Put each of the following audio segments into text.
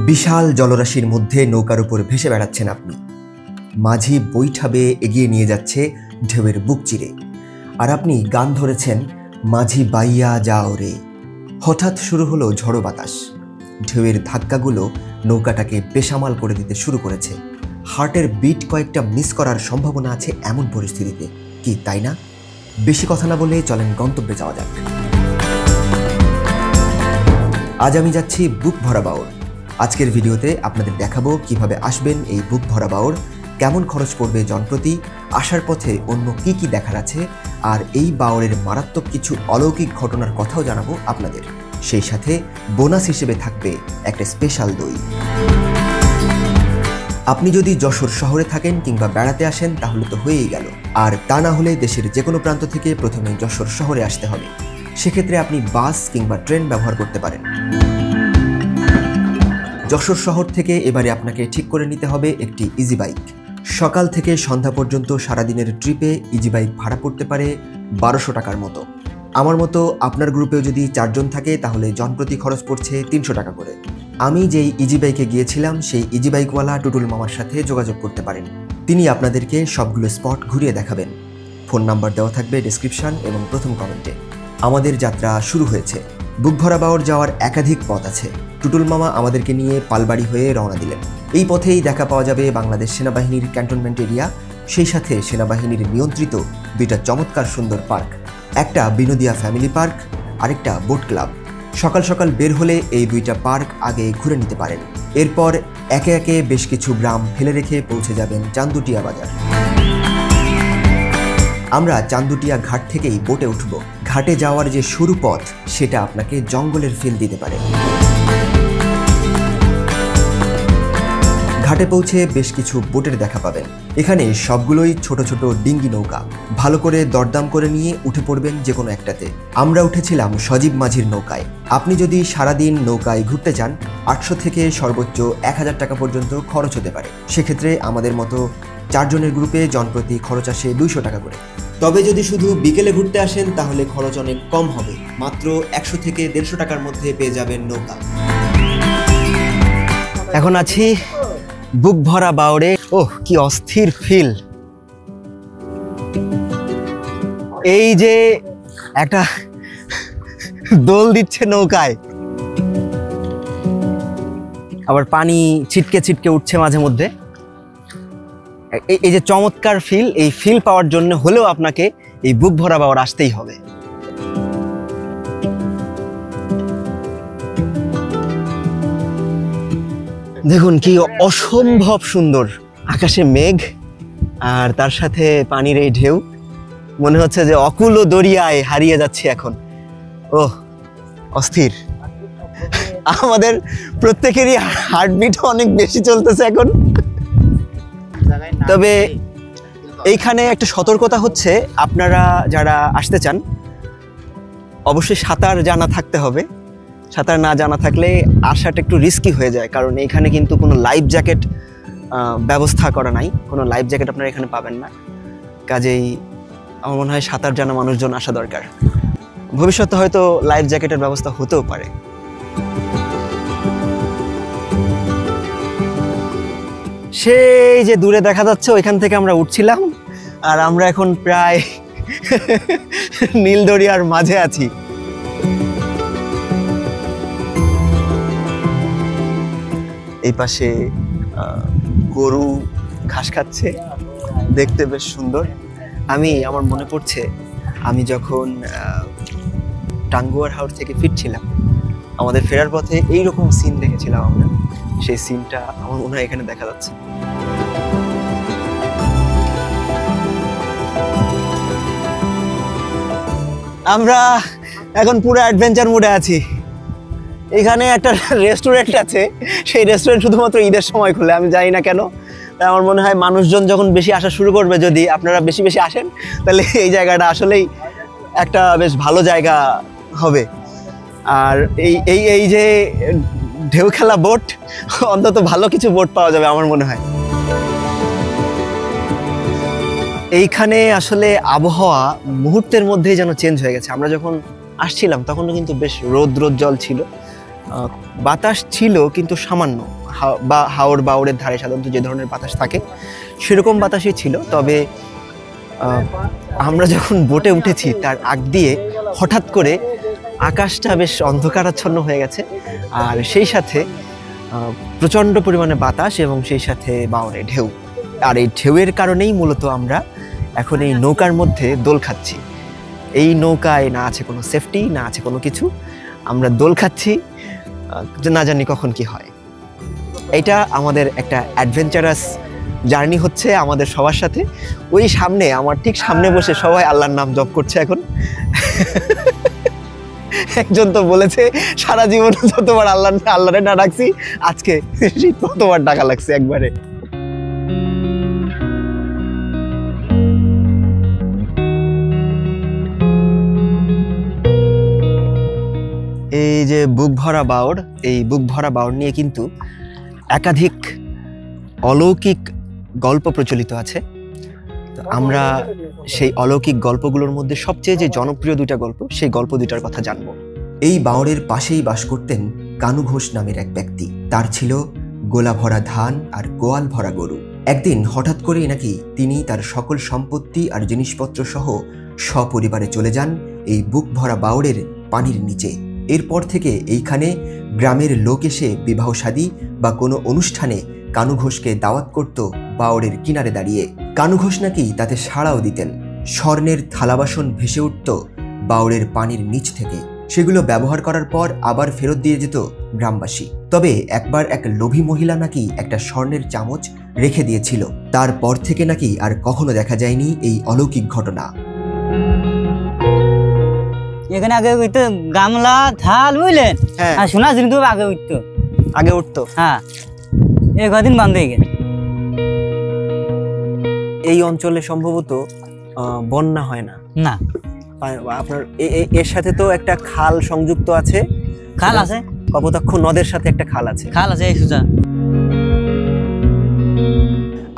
বিশাল জলরাশির মধ্যে নৌকার উপর ভেসে বেড়াচ্ছেন আপনি। মাঝি বৈঠা বেয়ে এগিয়ে নিয়ে যাচ্ছে ঢেউয়ের বুক চিরে, আর আপনি গান ধরেছেন মাঝি বাইয়া যাও রে। হঠাৎ শুরু হলো ঝড়ো বাতাস। ঢেউয়ের ধাক্কাগুলো নৌকাটাকে বেসামাল করে দিতে শুরু করেছে। হার্টের বিট কয়েকটা মিস করার সম্ভাবনা আছে এমন পরিস্থিতিতে, কি তাই না? বেশি কথা না বলে চলেন গন্তব্যে যাওয়া যাক। আজ আমি যাচ্ছি বুক ভরা বাওর। আজকের ভিডিওতে আপনাদের দেখাবো কিভাবে আসবেন এই বুক ভরা বাওর, কেমন খরচ পড়বে জনপ্রতি, আসার পথে অন্য কি কি দেখার আছে, আর এই বাওরের মারাত্মক কিছু অলৌকিক ঘটনার কথাও জানাবো আপনাদের। সেই সাথে বোনাস হিসেবে থাকবে একটা স্পেশাল দই। আপনি যদি যশোর শহরে থাকেন কিংবা বেড়াতে আসেন তাহলে তো হয়েই গেল, আর তা না হলে দেশের যে কোনো প্রান্ত থেকে প্রথমে যশোর শহরে আসতে হবে। সেক্ষেত্রে আপনি বাস কিংবা ট্রেন ব্যবহার করতে পারেন। যশোর শহর থেকে এবারে আপনাকে ঠিক করে নিতে হবে একটি ইজি বাইক। সকাল থেকে সন্ধ্যা পর্যন্ত সারাদিনের ট্রিপে ইজি বাইক ভাড়া পড়তে পারে 1200 টাকার মতো। আমার মতো আপনার গ্রুপেও যদি 4 জন থাকে তাহলে জনপ্রতি খরচ পড়ছে 300 টাকা করে। আমি যেই ইজি বাইকে গিয়েছিলাম সেই ইজি বাইকওয়ালা টুটুল মামার সাথে যোগাযোগ করতে পারেন। তিনি আপনাদেরকে সবগুলো স্পট ঘুরিয়ে দেখাবেন। ফোন নাম্বার দেওয়া থাকবে ডেসক্রিপশন এবং প্রথম কমেন্টে। আমাদের যাত্রা শুরু হয়েছে। বুক ভরা বাওর যাওয়ার একাধিক পথ আছে। টুটুল মামা আমাদেরকে নিয়ে পালবাড়ি হয়ে রওনা দিলেন। এই পথেই দেখা পাওয়া যাবে বাংলাদেশ সেনাবাহিনীর ক্যান্টনমেন্ট এরিয়া, সেই সাথে সেনাবাহিনীর নিয়ন্ত্রিত দুইটা চমৎকার সুন্দর পার্ক, একটা বিনোদিয়া ফ্যামিলি পার্ক, আরেকটা বোট ক্লাব। সকাল সকাল বের হলে এই দুইটা পার্ক আগে ঘুরে নিতে পারেন। এরপর একে একে বেশ কিছু গ্রাম ফেলে রেখে পৌঁছে যাবেন চান্দুটিয়া বাজার। আমরা চান্দুটিয়া ঘাট থেকেই বোটে উঠব। ঘাটে যাওয়ার যে শুরু পথ সেটা আপনাকে জঙ্গলের ফিল দিতে পারে। ঘাটে পৌঁছে বেশ কিছু বোটের দেখা পাবেন। এখানে সবগুলোই ছোট ছোট ডিঙ্গি নৌকা। ভালো করে দরদাম করে নিয়ে উঠে পড়বেন যে কোনো একটাতে। আমরা উঠেছিলাম সজীব মাঝির নৌকায়। আপনি যদি সারাদিন নৌকায় ঘুরতে চান 800 থেকে সর্বোচ্চ 1000 টাকা পর্যন্ত খরচ হতে পারে। সেক্ষেত্রে আমাদের মতো 4 জনের গ্রুপে জনপ্রতি খরচ আসে 200 টাকা করে। তবে যদি শুধু বিকেলে ঘুরতে আসেন তাহলে খরচ অনেক কম হবে, মাত্র 100 থেকে 150 টাকার মধ্যে পেয়ে যাবেন নৌকা। এখন আছি বুক ভরা বাওরে। ওহ, কি অস্থির ফিল! এই যে একটা দোল দিচ্ছে নৌকায়, আবার পানি ছিটকে ছিটকে উঠছে মাঝে মধ্যে। এই যে চমৎকার ফিল, এই ফিল পাওয়ার জন্য হলেও আপনাকে এই বুক ভরা বাওর আসতেই হবে। দেখুন কি অসম্ভব সুন্দর, আকাশে মেঘ আর তার সাথে পানির এই ঢেউ। মনে হচ্ছে যে অকুল দরিয়ায় হারিয়ে যাচ্ছে এখন। ওহ, অস্থির! আমাদের প্রত্যেকেরই হার্টবিট অনেক বেশি চলতেছে এখন। তবে এইখানে একটা সতর্কতা হচ্ছে, আপনারা যারা আসতে চান অবশ্যই সাঁতার জানা থাকতে হবে। সাঁতার না জানা থাকলে আসাটা একটু রিস্কি হয়ে যায়, কারণ এখানে কিন্তু কোনো লাইফ জ্যাকেট ব্যবস্থা করা নাই। কোনো লাইফ জ্যাকেট আপনারা এখানে পাবেন না। কাজেই আমার মনে হয় সাঁতার জানা মানুষজন আসা দরকার। ভবিষ্যতে হয়তো লাইফ জ্যাকেটের ব্যবস্থা হতেও পারে। সেই যে দূরে দেখা যাচ্ছে ওইখান থেকে আমরা উঠছিলাম, আর আমরা এখন প্রায় নীল দরিয়ার মাঝে আছি। এই পাশে গরু ঘাস খাচ্ছে, দেখতে বেশ সুন্দর। আমার মনে পড়ছে আমি যখন টাঙ্গুয়ার হাওর থেকে ফিরছিলাম, আমাদের ফেরার পথে এইরকম সিন দেখেছিলাম আমরা। সেই সিনটা আমার মনে হয় এখানে দেখা যাচ্ছে। আমরা এখন পুরো অ্যাডভেঞ্চার মুডে আছি। এখানে একটা রেস্টুরেন্ট আছে, সেই রেস্টুরেন্ট শুধুমাত্র ঈদের সময় খুলে, আমি জানি না কেন। তাই আমার মনে হয় মানুষজন যখন বেশি আসা শুরু করবে, যদি আপনারা বেশি বেশি আসেন, তাহলে এই জায়গাটা আসলেই একটা বেশ ভালো জায়গা হবে। আর এই যে ঢেউ খেলা বোট, অন্তত ভালো কিছু বোট পাওয়া যাবে আমার মনে হয়। এইখানে আসলে আবহাওয়া মুহূর্তের মধ্যেই যেন চেঞ্জ হয়ে গেছে। আমরা যখন আসছিলাম তখনও কিন্তু বেশ রোদ জল ছিল, বাতাস ছিল কিন্তু সামান্য, বা হাওর বাওরের ধারে সাধারণত যে ধরনের বাতাস থাকে সেরকম বাতাসই ছিল। তবে আমরা যখন বোটে উঠেছি তার আগ দিয়ে হঠাৎ করে আকাশটা বেশ অন্ধকারাচ্ছন্ন হয়ে গেছে, আর সেই সাথে প্রচণ্ড পরিমাণে বাতাস এবং সেই সাথে বাওরে ঢেউ। আর এই ঢেউয়ের কারণেই মূলত আমরা এখন এই নৌকার মধ্যে দোল খাচ্ছি। এই নৌকায় না আছে কোনো সেফটি, না আছে কোনো কিছু, আমরা দোল খাচ্ছি, না জানি কখন কি হয়। এটা আমাদের একটা অ্যাডভেঞ্চারাস জার্নি হচ্ছে আমাদের সবার সাথে। ওই সামনে, আমার ঠিক সামনে বসে সবাই আল্লাহর নাম জপ করছে এখন। একজন তো বলেছে সারা জীবন যতবার আল্লাহরে না ডাকছি আজকে ততবার ডাকা লাগছে একবারে। এই যে বুক ভরা বাওর, এই বুক ভরা বাওর নিয়ে কিন্তু একাধিক অলৌকিক গল্প প্রচলিত আছে। তো আমরা সেই অলৌকিক গল্পগুলোর মধ্যে সবচেয়ে যে জনপ্রিয় দুইটা গল্প, সেই গল্প দুইটার কথা জানবো। এই বাওরের পাশেই বাস করতেন কানু ঘোষ নামের এক ব্যক্তি। তার ছিল গোলা ভরা ধান আর গোয়াল ভরা গরু। একদিন হঠাৎ করেই নাকি তিনি তার সকল সম্পত্তি আর জিনিসপত্র সহ সপরিবারে চলে যান এই বুক ভরা বাওরের পানির নিচে। এরপর থেকে এইখানে গ্রামের লোক এসে বিবাহ শাদী বা কোনো অনুষ্ঠানে কানু ঘোষকে দাওয়াত করত বাওরের কিনারে দাঁড়িয়ে। কানু ঘোষ নাকি তাতে সাড়াও দিতেন। স্বর্ণের থালাবাসন ভেসে উঠত বাওরের পানির নিচ থেকে। সেগুলো ব্যবহার করার পর আবার ফেরত দিয়ে যেত গ্রামবাসী। তবে একবার এক লোভী মহিলা নাকি একটা স্বর্ণের চামচ রেখে দিয়েছিল। তারপর থেকে নাকি আর কখনো দেখা যায়নি এই অলৌকিক ঘটনা। এখানে আগে উঠতো গামলা থাল, বুঝলেন? হ্যাঁ, আর সোনা জিনিস আগে উঠতো। হ্যাঁ, এই কদিন বন্ধ হয়ে গেছে। এই অঞ্চলে সম্ভবত বন্যা হয় না। না, আপনার এর সাথে তো একটা খাল সংযুক্ত আছে। খাল আছে, কপোতাক্ষ নদের সাথে একটা খাল আছে। এই সুজা।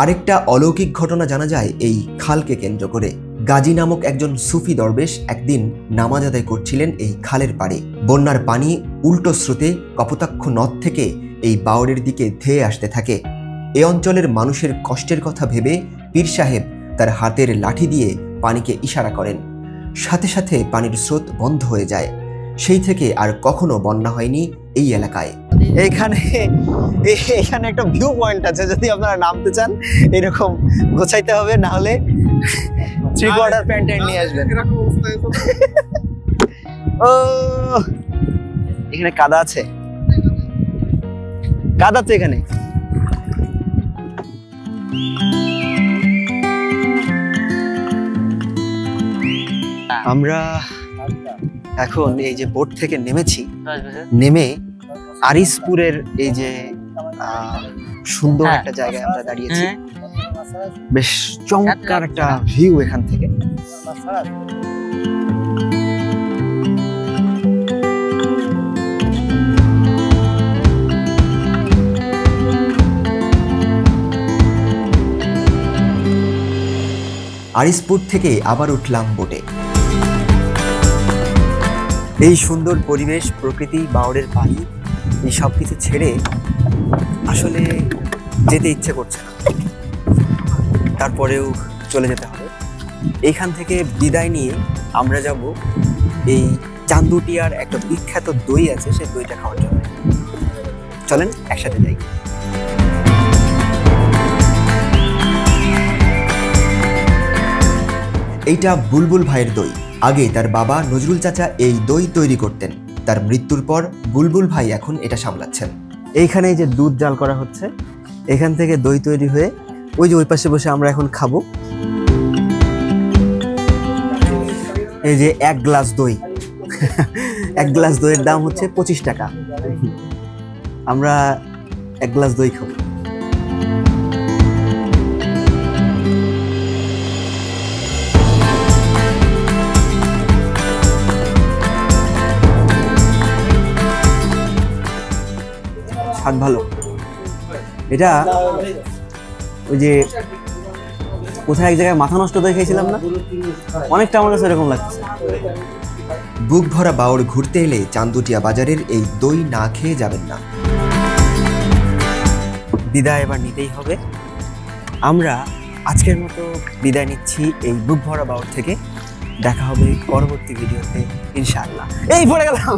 আরেকটা অলৌকিক ঘটনা জানা যায় এই খালকে কেন্দ্র করে। গাজী নামক একজন সুফি দরবেশ একদিন নামাজ আদায় করছিলেন এই খালের পাড়ে। বন্যার পানি উল্টো স্রোতে কপোতাক্ষ নদ থেকে এই বাওরের দিকে ধেয়ে আসতে থাকে। এ অঞ্চলের মানুষের কষ্টের কথা ভেবে পীর সাহেব তার হাতের লাঠি দিয়ে পানিকে ইশারা করেন। সাথে সাথে পানির স্রোত বন্ধ হয়ে যায়। সেই থেকে আর কখনো বন্যা হয়নি এই এলাকায়। এইখানে একটা ভিউ পয়েন্ট আছে, যদি আপনারা নামতে চান এরকম গোছাইতে হবে, না হলে 3/4 প্যান্ট নিয়ে আসবেন। ও, এখানে কাদা আছে, কাদা তো এখানে। আমরা এখন এই যে বোট থেকে নেমেছি, নেমে আরিসপুরের এই যে সুন্দর একটা জায়গায় আমরা দাঁড়িয়েছি। বেশ চমৎকার একটা ভিউ এখান থেকে। আরিসপুর থেকে আবার উঠলাম বোটে। এই সুন্দর পরিবেশ, প্রকৃতি, বাওরের পানি, এই সব কিছু ছেড়ে আসলে যেতে ইচ্ছে করছে না। তারপরেও চলে যেতে হবে। এইখান থেকে বিদায় নিয়ে আমরা যাব এই চান্দুটিয়ার একটা বিখ্যাত দই আছে, সেই দইটা খাওয়ার জন্য। চলেন একসাথে যাই। এইটা বুলবুল ভাইয়ের দই। আগে তার বাবা নজরুল চাচা এই দই তৈরি করতেন। তার মৃত্যুর পর বুলবুল ভাই এখন এটা সামলাচ্ছেন। এইখানে যে দুধ জাল করা হচ্ছে, এখান থেকে দই তৈরি হয়ে ওই যে ওই পাশে বসে আমরা এখন খাবো। এই যে 1 গ্লাস দই, 1 গ্লাস দইয়ের দাম হচ্ছে 25 টাকা। আমরা 1 গ্লাস দই খাবো। স্বাদ ভালো। এটা ওই যে কোথায় এক জায়গায় মাথা নষ্ট দই খেয়েছিলাম না, অনেকটা আমার কাছে এরকম লাগছে। বুক ভরা বাউড় ঘুরতে এলে চান্দুটিয়া বাজারের এই দই না খেয়ে যাবেন না। বিদায় এবার নিতেই হবে। আমরা আজকের মতো বিদায় নিচ্ছি এই বুক ভরা বাউর থেকে। দেখা হবে পরবর্তী ভিডিওতে ইনশাআল্লাহ। এই পড়ে গেলাম।